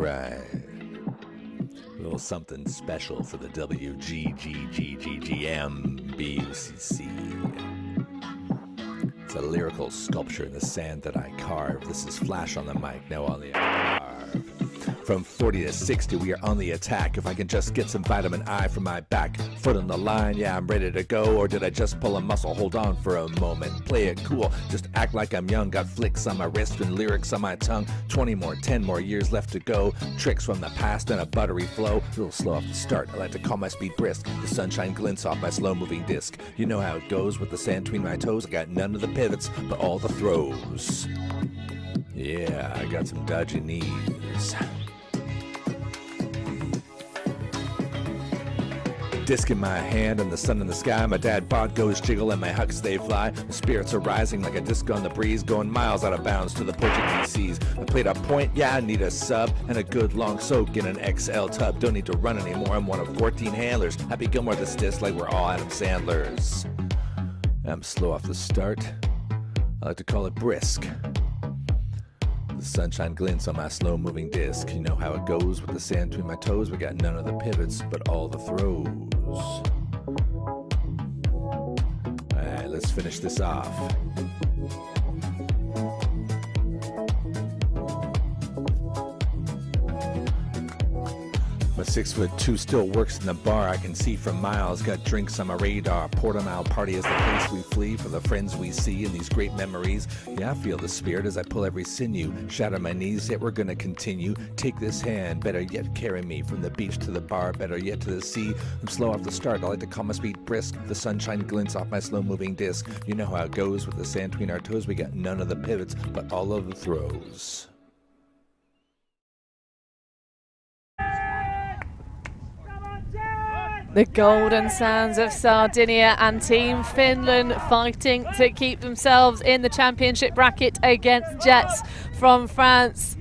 right. A little something special for the WGGGMBUCC. It's a lyrical sculpture in the sand that I carve. This is Flash on the mic, now on the carve. From 40 to 60, we are on the attack. If I can just get some vitamin I from my back. Foot on the line, yeah, I'm ready to go. Or did I just pull a muscle? Hold on for a moment. Play it cool, just act like I'm young. Got flicks on my wrist and lyrics on my tongue. 10 more years left to go. Tricks from the past and a buttery flow. A little slow off the start, I like to call my speed brisk. The sunshine glints off my slow-moving disc. You know how it goes with the sand between my toes. I got none of the pivots, but all the throws. Yeah, I got some dodgy knees. Disc in my hand and the sun in the sky. My dad bod goes jiggle and my hucks they fly. The spirits are rising like a disc on the breeze, going miles out of bounds to the Portuguese seas. I played a point, yeah, I need a sub and a good long soak in an XL tub. Don't need to run anymore, I'm one of 14 handlers. Happy Gilmore this disc like we're all Adam Sandlers. I'm slow off the start, I like to call it brisk. The sunshine glints on my slow-moving disc. You know how it goes with the sand between my toes. We got none of the pivots, but all the throws. Alright, let's finish this off. My 6'2" still works in the bar. I can see from miles. Got drinks on my radar. Porta Mile party is the place we flee for the friends we see in these great memories. Yeah, I feel the spirit as I pull every sinew. Shatter my knees, yet we're gonna continue. Take this hand, better yet carry me from the beach to the bar, better yet to the sea. I'm slow off the start. I like to call my speed brisk. The sunshine glints off my slow-moving disc. You know how it goes with the sand between our toes. We got none of the pivots, but all of the throws. The golden sands of Sardinia and Team Finland fighting to keep themselves in the championship bracket against Jets from France.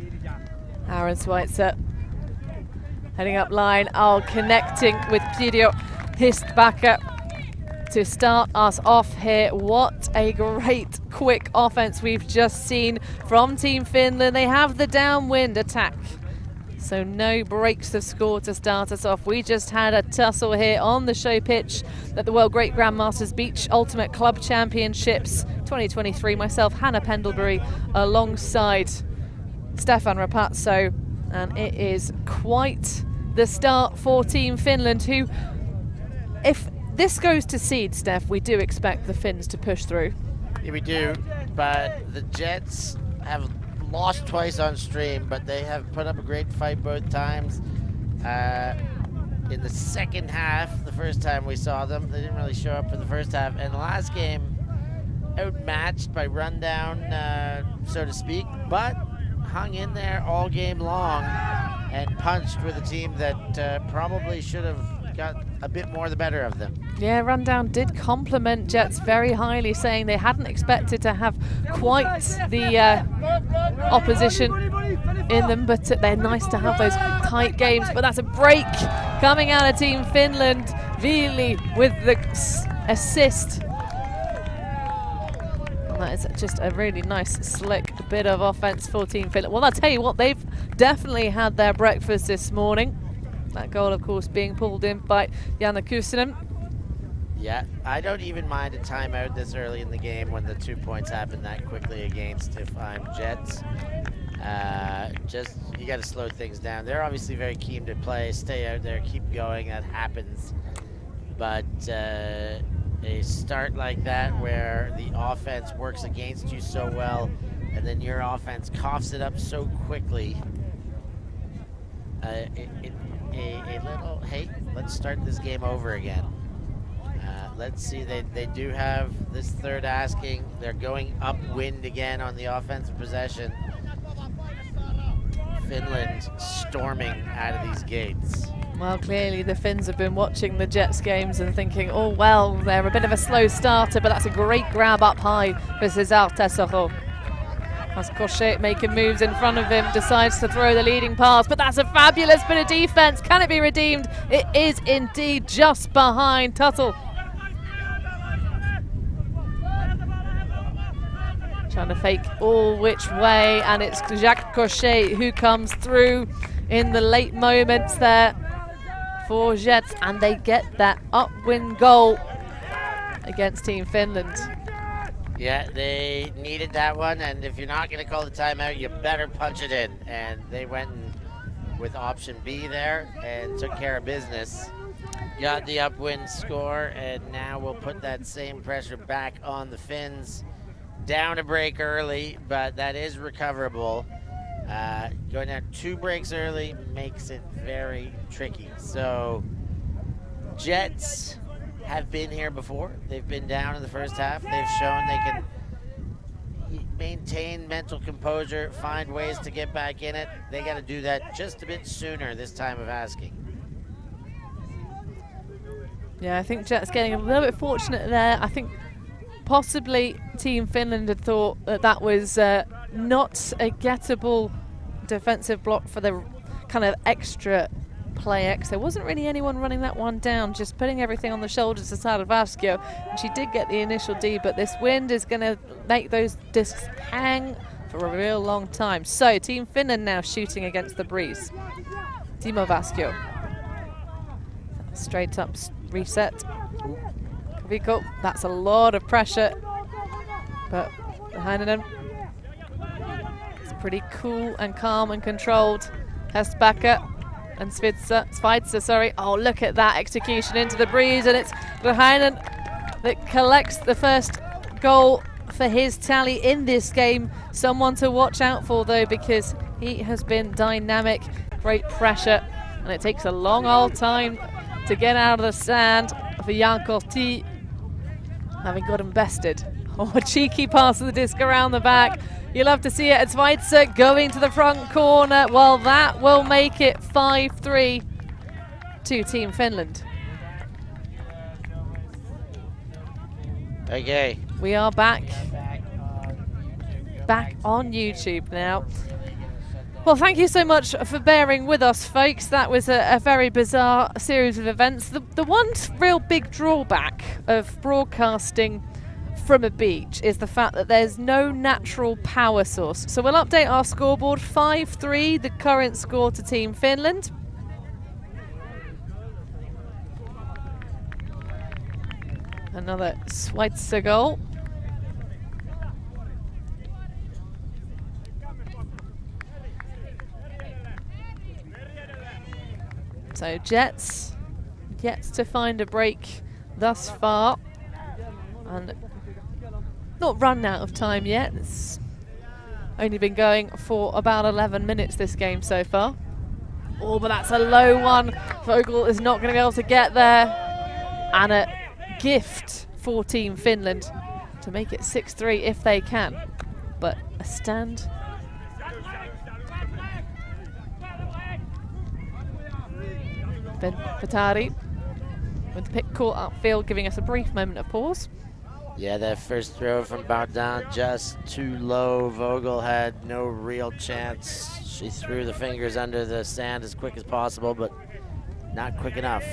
Aaron Schweitzer heading up line, connecting with Pidio Histbacker to start us off here. What a great quick offense we've just seen from Team Finland. They have the downwind attack, so no breaks of score to start us off. We just had a tussle here on the show pitch at the World Great Grandmasters Beach Ultimate Club Championships 2023. Myself, Hannah Pendlebury, alongside Stefan Rapazzo. And it is quite the start for Team Finland, who, if this goes to seed, Steph, we do expect the Finns to push through. Yeah, we do, but the Jets have lost twice on stream, but they have put up a great fight both times. In the second half, the first time we saw them, they didn't really show up for the first half. And the last game, outmatched by rundown, so to speak, but hung in there all game long and punched with a team that probably should have got a bit more the better of them. Yeah, Rundown did compliment Jets very highly, saying they hadn't expected to have quite the opposition in them, but they're nice to have those tight games. But that's a break coming out of Team Finland. Viili with the assist. And that is just a really nice, slick bit of offense for Team Finland. Well, I'll tell you what, they've definitely had their breakfast this morning. That goal, of course, being pulled in by Janne Kuusinen. Yeah, I don't even mind a timeout this early in the game when the 2 points happen that quickly against if I'm Jets. Just, you got to slow things down. They're obviously very keen to play, stay out there, keep going, that happens. But a start like that where the offense works against you so well and then your offense coughs it up so quickly, a little, hey, let's start this game over again. Let's see, they do have this third asking. They're going upwind again on the offensive possession. Finland storming out of these gates. Well, clearly the Finns have been watching the Jets games and thinking, oh, well, they're a bit of a slow starter, but that's a great grab up high for César Tessero. As Cochet making moves in front of him, decides to throw the leading pass, but that's a fabulous bit of defense. Can it be redeemed? It is indeed, just behind Tuttle. Trying to fake all which way, and it's Jacques Cochet who comes through in the late moments there for Jets, and they get that upwind goal against Team Finland. Yeah, they needed that one, and if you're not going to call the timeout, you better punch it in. And they went with option B there and took care of business. Got the upwind score, and now we'll put that same pressure back on the Finns. Down a break early, but that is recoverable. Going down 2 breaks early makes it very tricky. So Jets have been here before. They've been down in the first half. They've shown they can maintain mental composure, find ways to get back in it. They got to do that just a bit sooner this time of asking. Yeah, I think Jets getting a little bit fortunate there. I think possibly Team Finland had thought that that was not a gettable defensive block for the kind of extra play X. There wasn't really anyone running that one down, just putting everything on the shoulders of Sardinia. And she did get the initial D, but this wind is going to make those discs hang for a real long time. So Team Finland now shooting against the breeze. Timo Vaskio. Straight up reset. Kaviko, that's a lot of pressure. But Heinonen, it's pretty cool and calm and controlled. Hestbacker and Schweitzer, sorry. Oh, look at that execution into the breeze, and it's Heinonen that collects the first goal for his tally in this game. Someone to watch out for though, because he has been dynamic, great pressure, and it takes a long old time to get out of the sand for ULTI, having got him bested. Oh, a cheeky pass of the disc around the back. You love to see it. It's Schweitzer going to the front corner. Well, that will make it 5-3 to Team Finland. Okay. We are back on YouTube now. Well, thank you so much for bearing with us, folks. That was a very bizarre series of events. The one real big drawback of broadcasting from a beach is the fact that there's no natural power source. So we'll update our scoreboard. 5-3, the current score to Team Finland. Another Schweitzer goal. So Jets to find a break thus far, and not run out of time yet. It's only been going for about 11 minutes this game so far. Oh, but that's a low one. Vogel is not going to be able to get there, and a gift for Team Finland to make it 6-3 if they can, but a stand. Ben Patari with the pick caught upfield, giving us a brief moment of pause. Yeah, that first throw from Baudin just too low. Vogel had no real chance. She threw the fingers under the sand as quick as possible, but not quick enough.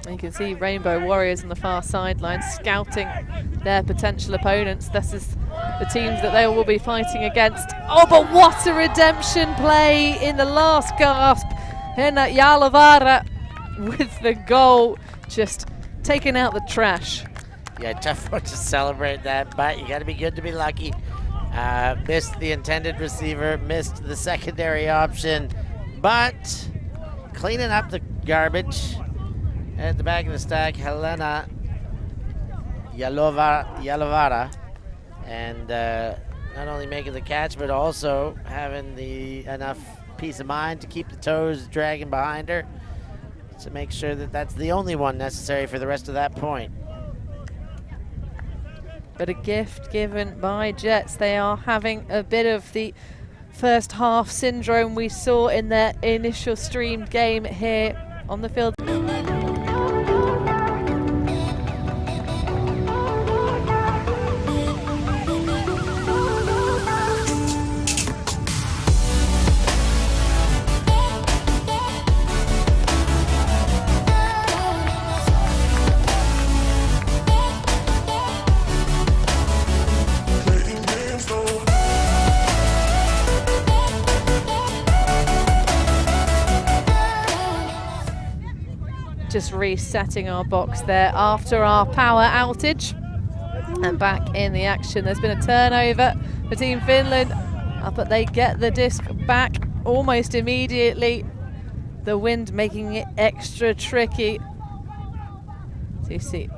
And you can see Rainbow Warriors on the far sideline scouting their potential opponents. This is the teams that they will be fighting against. Oh, but what a redemption play in the last gasp. Henna Jalovara with the goal, just taking out the trash. Yeah, tough one to celebrate that, but you got to be good to be lucky. Missed the intended receiver, missed the secondary option, but cleaning up the garbage at the back of the stack, Helena Jalovara, and not only making the catch, but also having the enough peace of mind to keep the toes dragging behind her to make sure that that's the only one necessary for the rest of that point. But a gift given by Jets. They are having a bit of the first half syndrome we saw in their initial streamed game here on the field. Just resetting our box there after our power outage. And back in the action. There's been a turnover for Team Finland, but they get the disc back almost immediately. The wind making it extra tricky. So you see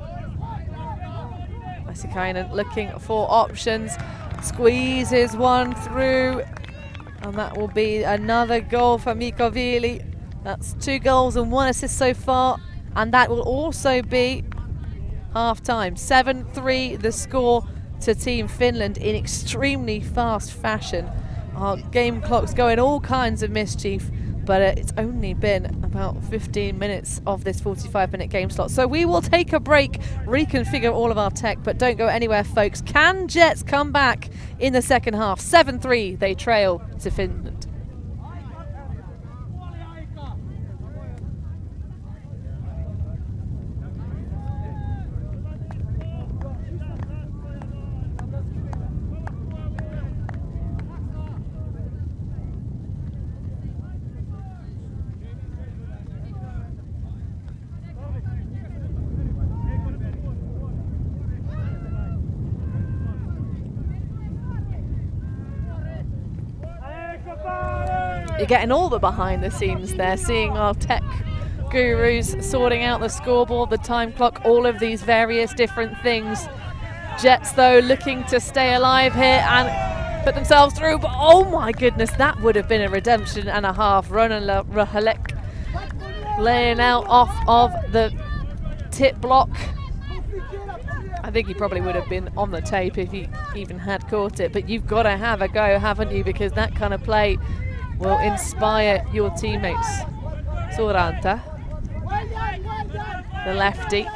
Masikainen looking for options, squeezes one through, and that will be another goal for Mikko Viili. That's 2 goals and 1 assist so far, and that will also be half-time. 7-3 the score to Team Finland in extremely fast fashion. Our game clock's going all kinds of mischief, but it's only been about 15 minutes of this 45-minute game slot. So we will take a break, reconfigure all of our tech, but don't go anywhere, folks. Can Jets come back in the second half? 7-3 they trail to Finland. You're getting all the behind the scenes there, seeing our tech gurus sorting out the scoreboard, the time clock, all of these various different things. Jets, though, looking to stay alive here and put themselves through. But oh my goodness, that would have been a redemption and a half. Ronan Rahalek laying out off of the tip block. I think he probably would have been on the tape if he even had caught it. But you've got to have a go, haven't you? Because that kind of play will inspire your teammates. Soranta, the lefty.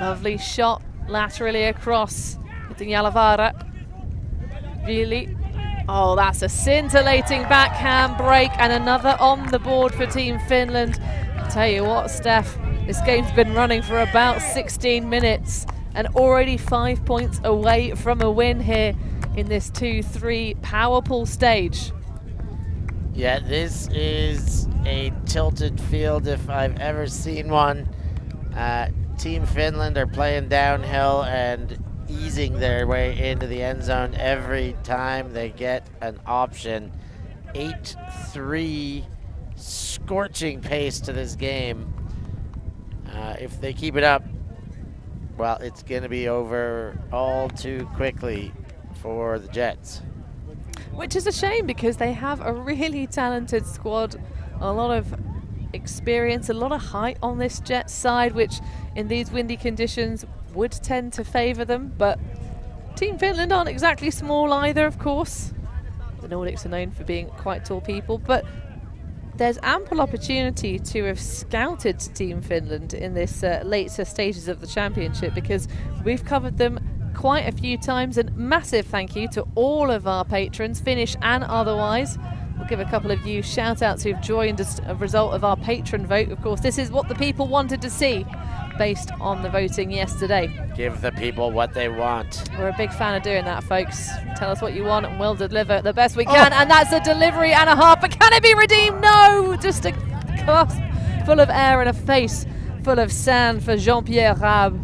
Lovely shot laterally across, hitting Jalavara. Viili. Oh, that's a scintillating backhand break and another on the board for Team Finland. I'll tell you what, Steph, this game's been running for about 16 minutes and already 5 points away from a win here in this 2-3 power pool stage. Yeah, this is a tilted field if I've ever seen one. Team Finland are playing downhill and easing their way into the end zone every time they get an option. 8-3 scorching pace to this game. If they keep it up, well, it's going to be over all too quickly for the Jets. Which is a shame because they have a really talented squad, a lot of experience, a lot of height on this Jets side, which in these windy conditions would tend to favour them. But Team Finland aren't exactly small either, of course. The Nordics are known for being quite tall people, but there's ample opportunity to have scouted Team Finland in this later stages of the championship, because we've covered them quite a few times. And massive thank you to all of our patrons, Finnish and otherwise. We'll give a couple of you shout outs who've joined as a result of our patron vote. Of course, this is what the people wanted to see based on the voting yesterday. Give the people what they want. We're a big fan of doing that, folks. Tell us what you want and we'll deliver the best we can. And that's a delivery and a half. But can it be redeemed? No! Just a glass full of air and a face full of sand for Jean-Pierre Rabe.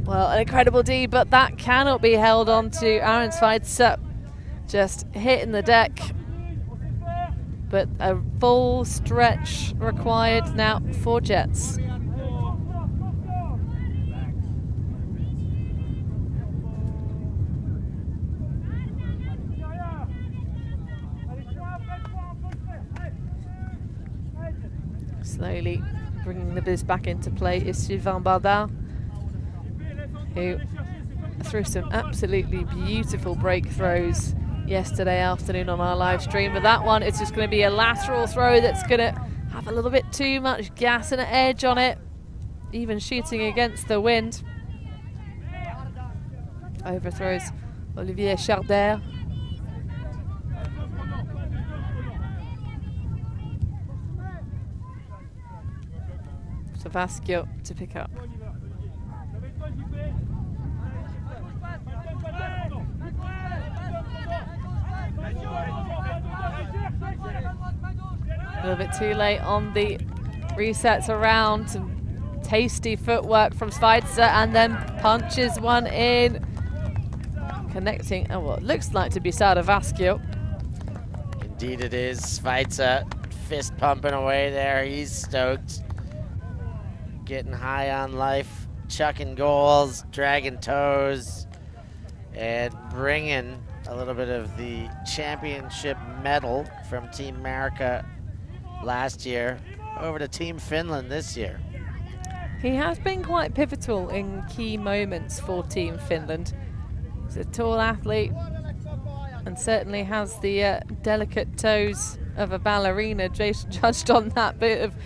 Well, an incredible D, but that cannot be held on to. Arensveit just hitting the deck. But a full stretch required now for Jets. Slowly bringing the biz back into play is Sylvain Bardard, who threw some absolutely beautiful breakthrows yesterday afternoon on our live stream. But that one, it's just going to be a lateral throw that's going to have a little bit too much gas and edge on it, even shooting against the wind. Overthrows Olivier Charder. Savascio to pick up. A little bit too late on the resets around. Some tasty footwork from Schweitzer and then punches one in. Connecting, oh, what looks like to be Sardinia. Indeed it is. Schweitzer fist pumping away there. He's stoked. Getting high on life. Chucking goals, dragging toes, and bringing a little bit of the championship medal from Team America last year over to Team Finland this year. He has been quite pivotal in key moments for Team Finland. He's a tall athlete and certainly has the delicate toes of a ballerina, judged on that bit of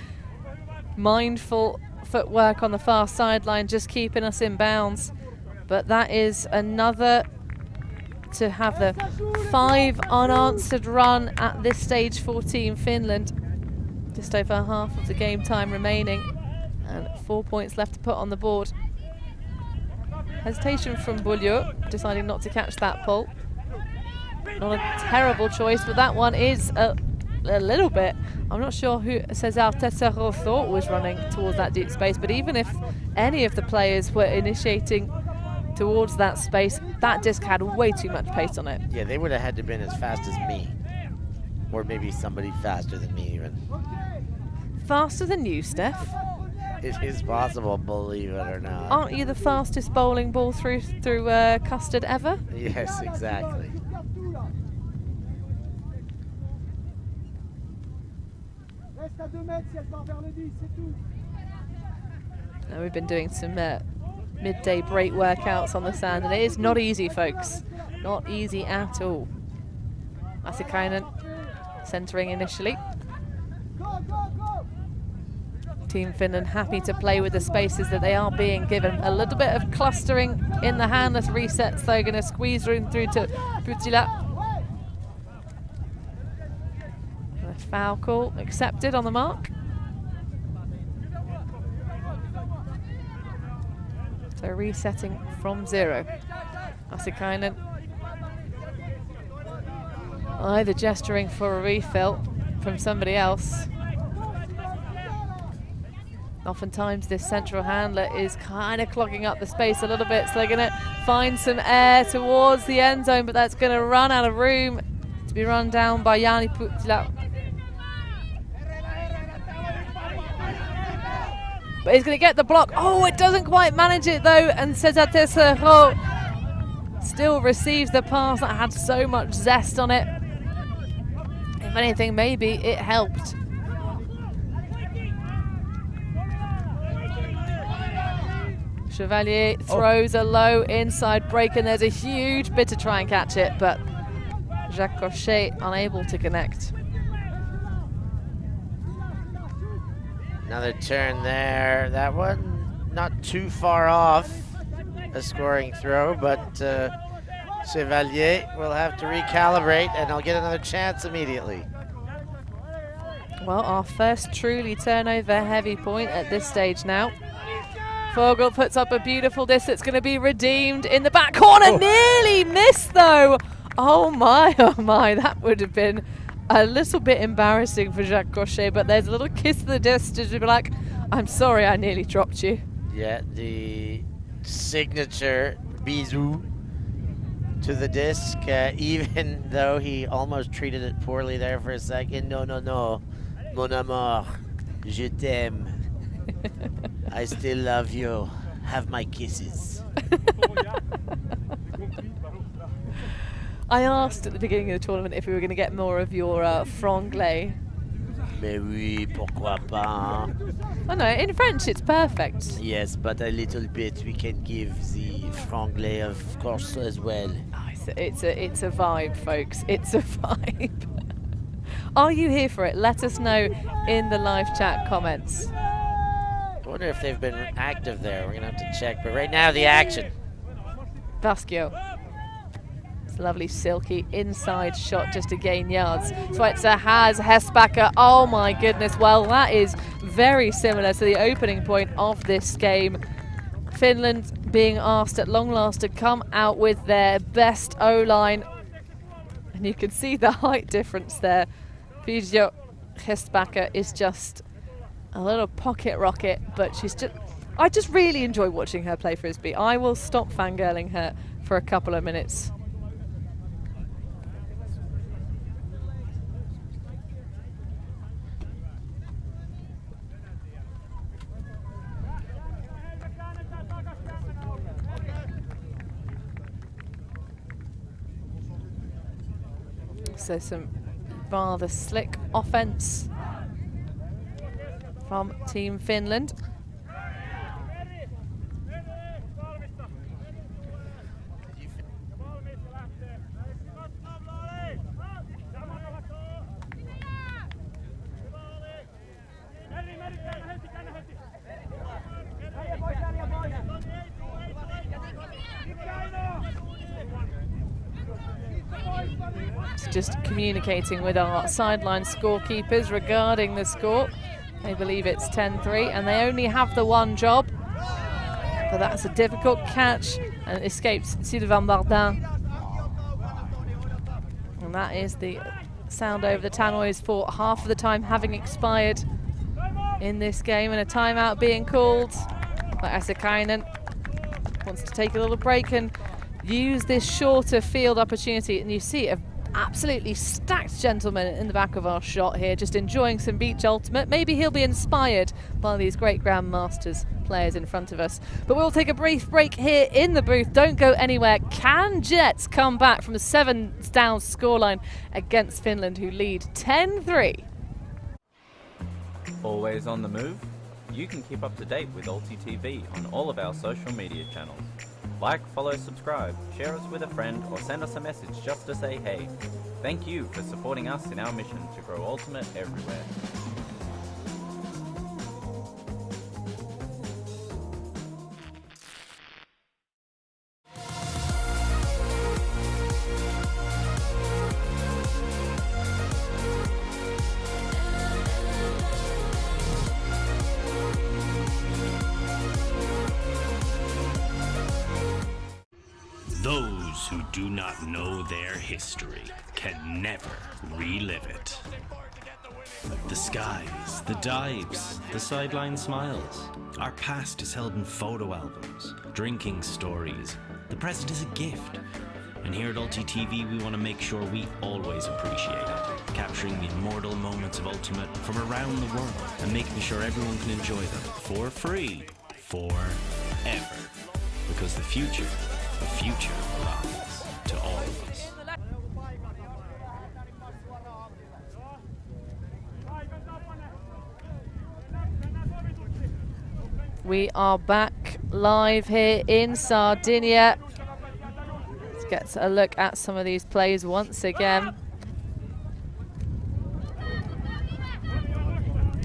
mindful footwork on the far sideline, just keeping us in bounds. But that is another to have the 5 unanswered run at this stage for Team Finland. Just over half of the game time remaining and 4 points left to put on the board. Hesitation from Beaulieu, deciding not to catch that pull. Not a terrible choice, but that one is a little bit. I'm not sure who Cesar Tessero thought was running towards that deep space, but even if any of the players were initiating towards that space, that disc had way too much pace on it. Yeah, they would have had to have been as fast as me. Or maybe somebody faster than me even. Faster than you, Steph? It is possible, believe it or not. Aren't you the fastest bowling ball through custard ever? Yes, exactly. Now we've been doing some midday break workouts on the sand, and it is not easy, folks. Not easy at all. Asikainen centering initially. Team Finland happy to play with the spaces that they are being given. A little bit of clustering in the handless resets, though, going to squeeze room through to Putila. Foul call accepted on the mark. So resetting from 0. Asikainen either gesturing for a refill from somebody else. Oftentimes this central handler is kind of clogging up the space a little bit, so they're going to find some air towards the end zone, but that's going to run out of room to be run down by Yanni Putila. But he's going to get the block. Oh, it doesn't quite manage it though, and Cesar Tessero still receives the pass that had so much zest on it. If anything, maybe it helped. Chevalier throws a low inside break, and there's a huge bit to try and catch it, but Jacques Cochet unable to connect. Another turn there. That one not too far off a scoring throw, but Chevalier will have to recalibrate, and he'll get another chance immediately. Well, our first truly turnover heavy point at this stage now. Vogel puts up a beautiful disc that's going to be redeemed in the back corner. Oh. Nearly missed though. Oh my, that would have been a little bit embarrassing for Jacques Cochet, but there's a little kiss of the disc to be like, I'm sorry, I nearly dropped you. Yeah, the signature bisou to the disc, even though he almost treated it poorly there for a second. No, mon amour, je t'aime. I still love you. Have my kisses. I asked at the beginning of the tournament if we were going to get more of your franglais. Mais oui, pourquoi pas? Oh no, in French it's perfect. Yes, but a little bit we can give the franglais, of course, as well. Oh, it's a vibe, folks. It's a vibe. Are you here for it? Let us know in the live chat comments. I wonder if they've been active there. We're going to have to check. But right now, the action. Vasquio. It's a lovely silky inside shot just to gain yards. Schweitzer has Hesbacher. Oh my goodness. Well, that is very similar to the opening point of this game. Finland being asked at long last to come out with their best O-line. And you can see the height difference there. Fizio Gestbacher is just a little pocket rocket, but I just really enjoy watching her play Frisbee. I will stop fangirling her for a couple of minutes. So some rather slick offense from Team Finland. Just communicating with our sideline scorekeepers regarding the score. They believe it's 10-3 and they only have the one job, but that's a difficult catch and it escapes Sylvain Bardin. And that is the sound over the tannoys for half of the time having expired in this game, and a timeout being called by Asakainen. Wants to take a little break and use this shorter field opportunity, and you see a absolutely stacked gentleman in the back of our shot here, just enjoying some beach ultimate. Maybe he'll be inspired by these great Grandmasters players in front of us. But we'll take a brief break here in the booth. Don't go anywhere. Can Jets come back from a 7-down scoreline against Finland, who lead 10-3? Always on the move? You can keep up to date with UltiTV on all of our social media channels. Like, follow, subscribe, share us with a friend, or send us a message just to say hey. Thank you for supporting us in our mission to grow Ultimate everywhere. Those who do not know their history can never relive it. The skies, the dives, the sideline smiles. Our past is held in photo albums, drinking stories. The present is a gift. And here at UltiTV, we want to make sure we always appreciate it, capturing the immortal moments of Ultimate from around the world and making sure everyone can enjoy them for free, forever. Because the future belongs to all of us. We are back live here in Sardinia. Let's get a look at some of these plays once again.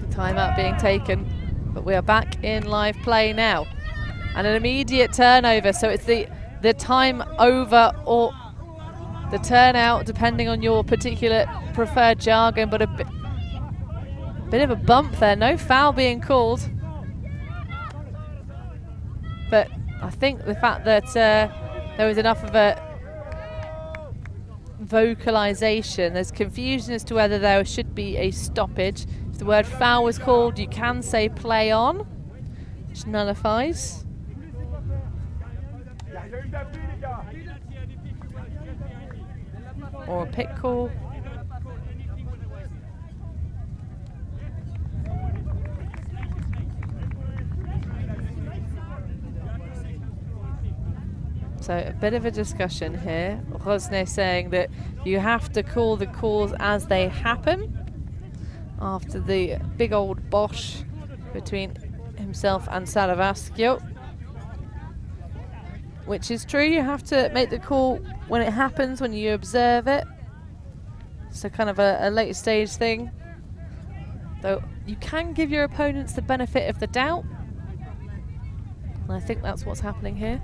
Timeout being taken, but we are back in live play now. And an immediate turnover, so it's the time over or the turnout, depending on your particular preferred jargon, but a bit of a bump there. No foul being called. But I think the fact that there was enough of a vocalization, there's confusion as to whether there should be a stoppage. If the word foul was called, you can say play on, which nullifies. Or a pick call. So a bit of a discussion here. Rosne saying that you have to call the calls as they happen after the big old bosh between himself and Saravascio. Which is true, you have to make the call when it happens, when you observe it. So kind of a late stage thing. Though you can give your opponents the benefit of the doubt. And I think that's what's happening here.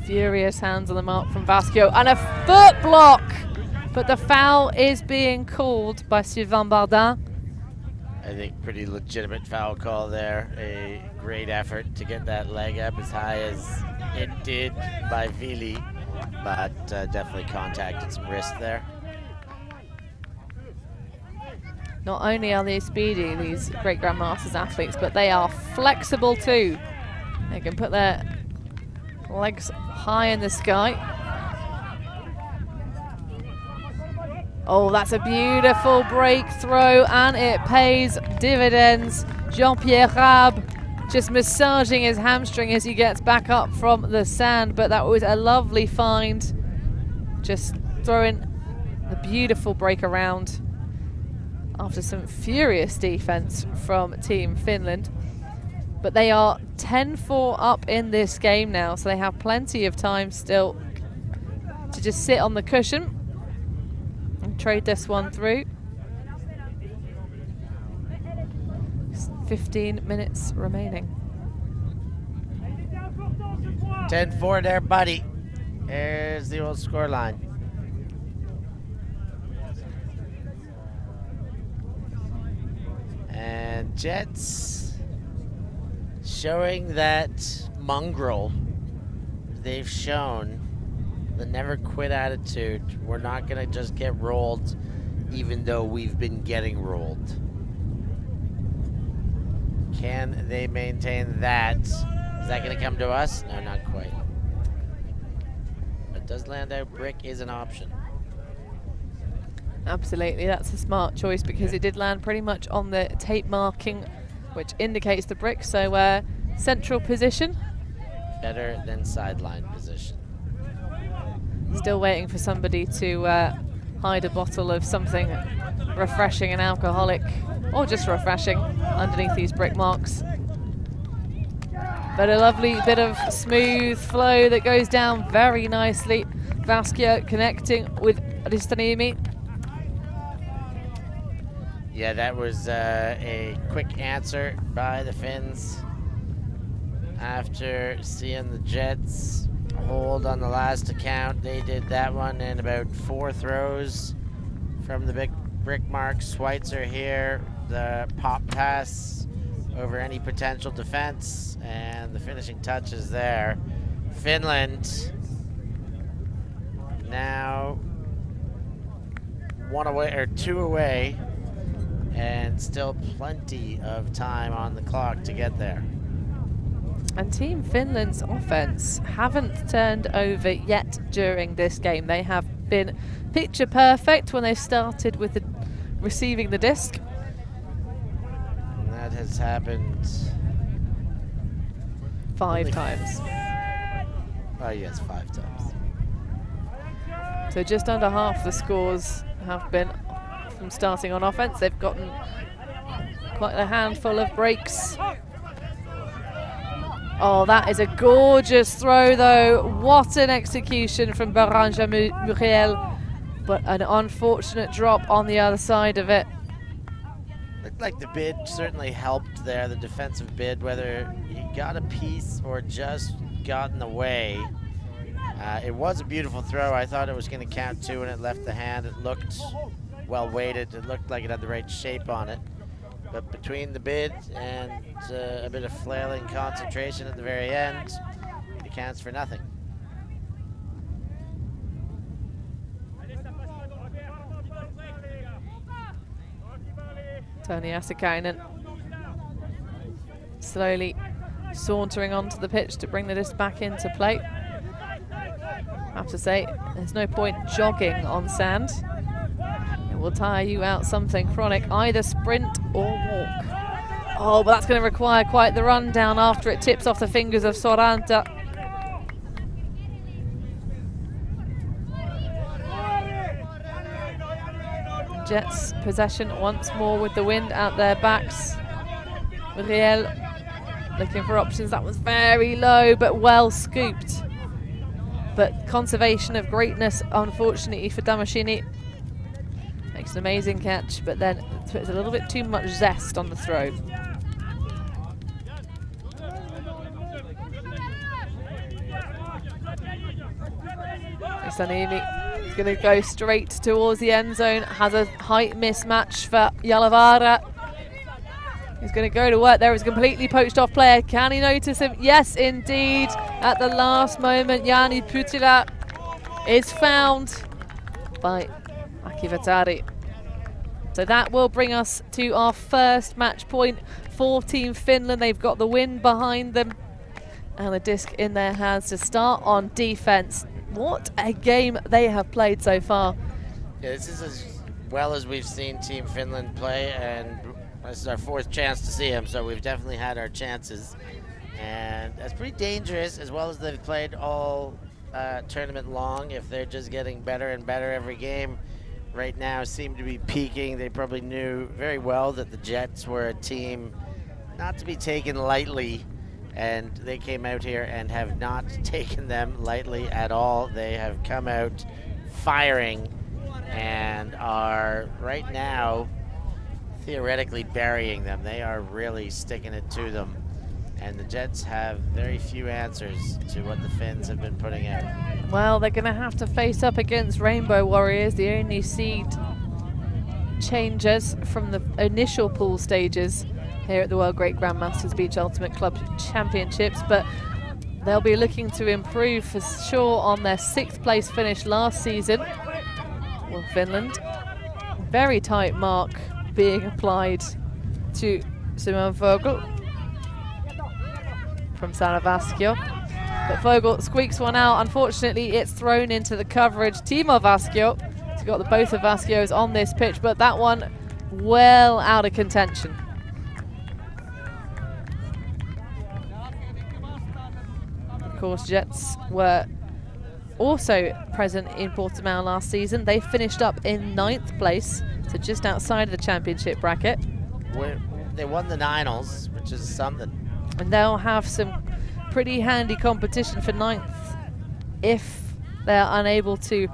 Furious hands on the mark from Vasquio, and a foot block, but the foul is being called by Sylvain Bardin. I think pretty legitimate foul call there. A great effort to get that leg up as high as it did by Vili, but definitely contacted some wrist there. Not only are they speedy, these great Grandmasters athletes, but they are flexible too. They can put their legs high in the sky. Oh, that's a beautiful breakthrough, and it pays dividends. Jean-Pierre Rab just massaging his hamstring as he gets back up from the sand, but that was a lovely find. Just throwing the beautiful break around after some furious defense from Team Finland. But they are 10-4 up in this game now, so they have plenty of time still to just sit on the cushion and trade this one through. 15 minutes remaining. 10-4 there, buddy. There's the old score line. And Jets showing that mongrel they've shown, the never quit attitude. We're not going to just get rolled even though we've been getting rolled. Can they maintain that? Is that going to come to us? No, not quite. But does land out brick is an option. Absolutely, that's a smart choice because it did land pretty much on the tape marking, which indicates the brick, so central position. Better than sideline position. Still waiting for somebody to hide a bottle of something refreshing and alcoholic, or just refreshing, underneath these brick marks. But a lovely bit of smooth flow that goes down very nicely. Vasquia connecting with Ristanimi. Yeah, that was a quick answer by the Finns after seeing the Jets hold on the last account. They did that one in about 4 throws from the big brick marks. Schweitzer here, the pop pass over any potential defense, and the finishing touches there. Finland now 1 away or 2 away, and still plenty of time on the clock to get there. And Team Finland's offense haven't turned over yet during this game. They have been picture perfect when they started with receiving the disc. And that has happened 5 times. Oh yes, 5 times. So just under half the scores have been from starting on offense. They've gotten quite a handful of breaks. Oh, that is a gorgeous throw though. What an execution from Baranja Muriel, but an unfortunate drop on the other side of it. Looked like the bid certainly helped there, the defensive bid, whether he got a piece or just got in the way. It was a beautiful throw. I thought it was going to count 2 when it left the hand. It looked well weighted. It looked like it had the right shape on it. But between the bid and a bit of flailing concentration at the very end, it counts for nothing. Toni Asikainen slowly sauntering onto the pitch to bring the disc back into play. I have to say, there's no point jogging on sand. It will tire you out something chronic, either sprint or walk. Oh, but that's going to require quite the rundown after it tips off the fingers of Soranta. Jets possession once more with the wind at their backs. Muriel looking for options. That was very low, but well scooped. But conservation of greatness, unfortunately, for Damashini. Makes an amazing catch, but then puts a little bit too much zest on the throw. Sanimi is going to go straight towards the end zone. Has a height mismatch for Yalavara. He's going to go to work. There is a completely poached off player. Can he notice him? Yes, indeed. At the last moment, Yanni Putila is found by Akivatari. So that will bring us to our first match point for Team Finland. They've got the win behind them and the disc in their hands to start on defense. What a game they have played so far. Yeah, this is as well as we've seen Team Finland play, and this is our fourth chance to see them, so we've definitely had our chances. And that's pretty dangerous, as well as they've played all tournament long. If they're just getting better and better every game, right now seem to be peaking. They probably knew very well that the Jets were a team not to be taken lightly, and they came out here and have not taken them lightly at all. They have come out firing and are right now theoretically burying them. They are really sticking it to them, and the Jets have very few answers to what the Finns have been putting out. Well, they're going to have to face up against Rainbow Warriors, the only seed changers from the initial pool stages here at the World Great Grandmasters Beach Ultimate Club Championships, but they'll be looking to improve for sure on their 6th place finish last season. Well, Finland, very tight mark being applied to Simon Vogel from Sanavaskio. But Vogel squeaks one out. Unfortunately, it's thrown into the coverage. Timo Vaskio, he's got the both of Vaskios on this pitch, but that one well out of contention. Of course, Jets were also present in Portimao last season. They finished up in 9th place, so just outside of the championship bracket. They won the Ninals, which is something. And they'll have some pretty handy competition for 9th if they're unable to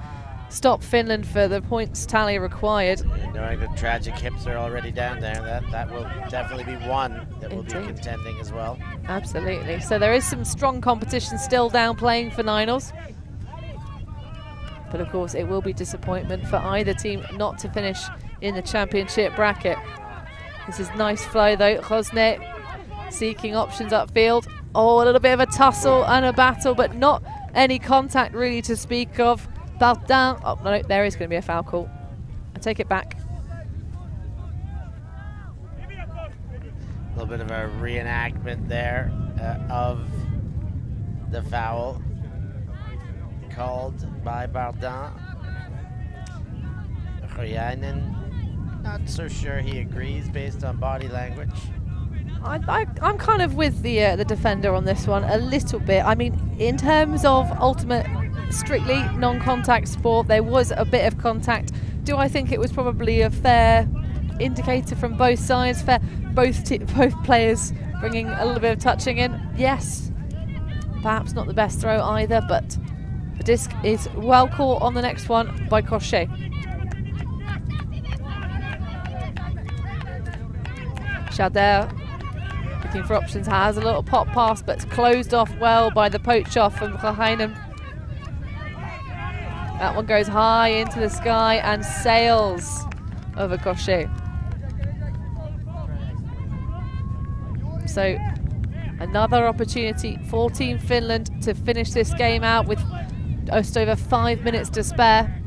stop Finland for the points tally required. And knowing the tragic hips are already down there, that will definitely be one that will be contending as well. Absolutely. So there is some strong competition still down playing for Ninals. But of course, it will be disappointment for either team not to finish in the championship bracket. This is nice flow though. Rosne seeking options upfield. Oh, a little bit of a tussle and a battle, but not any contact really to speak of. Bardin, oh no, there is going to be a foul call. I take it back. A little bit of a reenactment there of the foul called by Bardin. Royainen, not so sure he agrees based on body language. I'm kind of with the defender on this one a little bit. I mean, in terms of ultimate, strictly non-contact sport, there was a bit of contact. Do I think it was probably a fair indicator from both sides? Fair, both players bringing a little bit of touching in? Yes. Perhaps not the best throw either, but the disc is well caught on the next one by Cochet. Chader looking for options, has a little pop pass, but it's closed off well by the poach off from Rahainen. That one goes high into the sky and sails over Cochet. So another opportunity for Team Finland to finish this game out with just over 5 minutes to spare.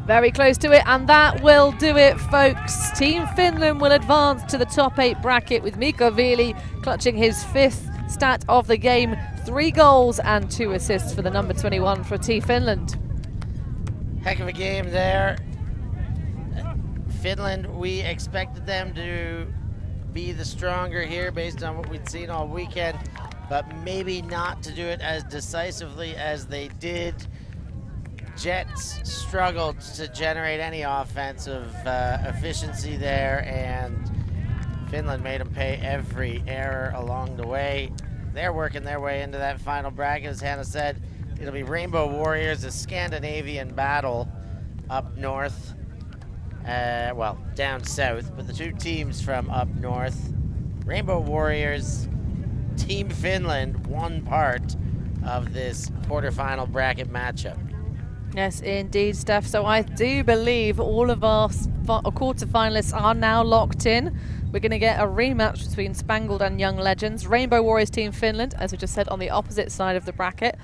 Very close to it, and that will do it, folks. Team Finland will advance to the top 8 bracket with Mikko Viili clutching his 5th stat of the game. 3 goals and 2 assists for the number 21 for Team Finland. Heck of a game there. Finland, we expected them to be the stronger here based on what we'd seen all weekend, but maybe not to do it as decisively as they did. Jets struggled to generate any offensive efficiency there, and Finland made them pay every error along the way. They're working their way into that final bracket, as Hannah said. It'll be Rainbow Warriors, a Scandinavian battle up north. Well, down south, but the 2 teams from up north. Rainbow Warriors, Team Finland, one part of this quarterfinal bracket matchup. Yes, indeed, Steph. So I do believe all of our quarter-finalists are now locked in. We're going to get a rematch between Spangled and Young Legends. Rainbow Warriors Team Finland, as we just said, on the opposite side of the bracket.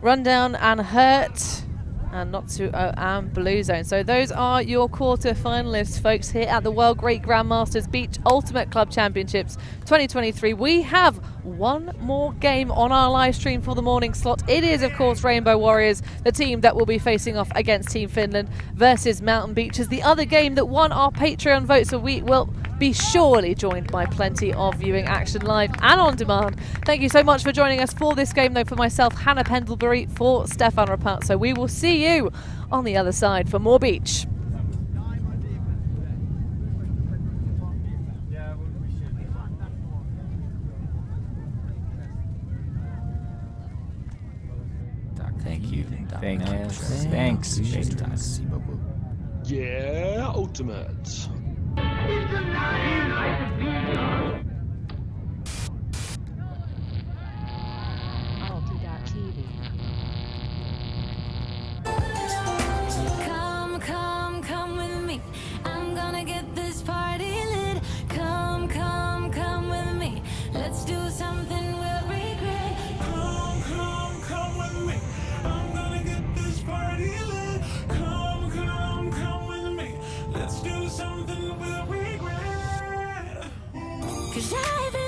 Rundown and Hurt, and Notsuo and Blue Zone. So those are your quarter-finalists, folks, here at the World Great Grandmasters Beach Ultimate Club Championships 2023. We have one more game on our live stream for the morning slot. It is, of course, Rainbow Warriors, the team that will be facing off against Team Finland versus Mountain Beaches. The other game that won our Patreon vote, so we will be surely joined by plenty of viewing action live and on demand. Thank you so much for joining us for this game, though, for myself, Hannah Pendlebury, for Stefan Rapat. So we will see you on the other side for more beach. Thank you. Thanks. Yeah, ultimate. ULTI.TV. Come with me. I'm gonna get this party lit. Come with me. Let's do something we'll regret. Come with me. I'm gonna get this party lit. Come with me. Let's do something we'll regret. 'Cause I've been